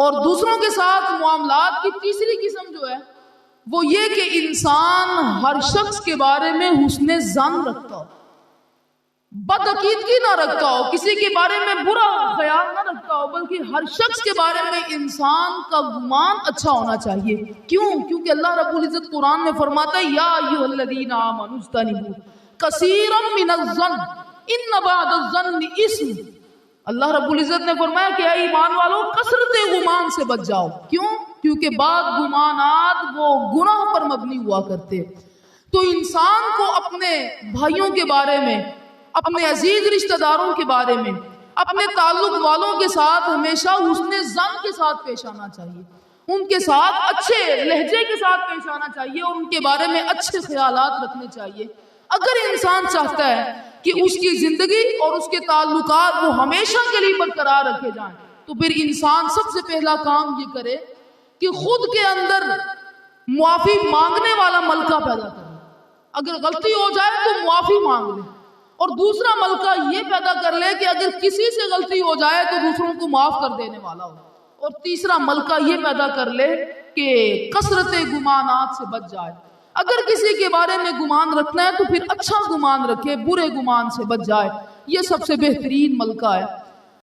اور دوسروں کے ساتھ معاملات کی تیسری قسم جو ہے وہ یہ کہ انسان ہر شخص کے بارے میں حسن ظن رکھتا ہو، بدعقیدگی نہ رکھتا ہو، کسی کے بارے میں برا خیال نہ رکھتا ہو، بلکہ ہر شخص کے بارے میں انسان کا گمان اچھا ہونا چاہیے۔ کیوں؟ کیونکہ اللہ رب العزت قرآن میں فرماتا ہے یا ایھا الذین آمنوا اجتنبوا کثیرا من الظن ان بعض الظن اثم۔ اللہ رب العزت نے فرمایا کہ اے ایمان والو کثرت گمان سے بچ جاؤ۔ کیوں؟ کیونکہ بعض گمانات وہ گناہ پر مبنی ہوا کرتے۔ تو انسان کو اپنے بھائیوں کے بارے میں، اپنے عزیز رشتہ داروں کے بارے میں، اپنے تعلق والوں کے ساتھ ہمیشہ حسن ظن کے ساتھ پیش آنا چاہیے، ان کے ساتھ اچھے لہجے کے ساتھ پیش آنا چاہیے، اور ان کے بارے میں اچھے خیالات رکھنے چاہیے۔ اگر انسان چاہتا ہے کہ اس کی زندگی اور اس کے تعلقات وہ ہمیشہ کے لیے برقرار رکھے جائیں، تو پھر انسان سب سے پہلا کام یہ کرے کہ خود کے اندر معافی مانگنے والا ملکہ پیدا کرے۔ اگر غلطی ہو جائے تو معافی مانگ لے، اور دوسرا ملکہ یہ پیدا کر لے کہ اگر کسی سے غلطی ہو جائے تو دوسروں کو معاف کر دینے والا ہو، اور تیسرا ملکہ یہ پیدا کر لے کہ کثرت گمانات سے بچ جائے۔ اگر کسی کے بارے میں گمان رکھنا ہے تو پھر اچھا گمان رکھے، برے گمان سے بچ جائے۔ یہ سب سے بہترین ملکہ ہے۔